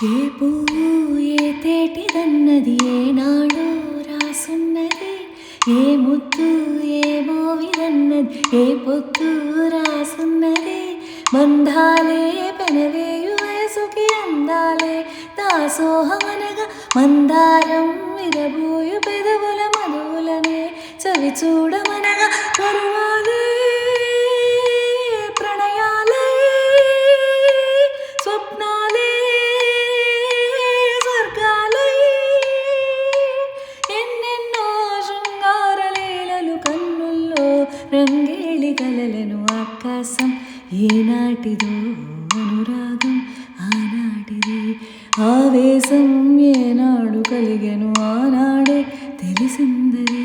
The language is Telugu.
ఏ పువ్వు ఏ తేటిదన్నది ఏనాడో రాసున్నది, ఏ ముత్తు ఏ మోవిదన్నది ఏ పొత్తు రాసున్నది. బంధాలే పెనవేయు వయసుకి అందాలే దాసోహమనగా, మందారం విరబోయు పెదవుల మధువులనే చవి చూడమనగా. పరువాలే ప్రణయాలే స్వప్నాలే స్వర్గాలై, ఎన్నెన్నో శృంగార లీలలు కన్నుల్లో రంగేళి కలలను. ఆకాశం ఏనాటిదో అనురాగం ఆనాటిది, ఆవేశం ఏనాడు కలిగెను ఆనాడే తెలిసిందది.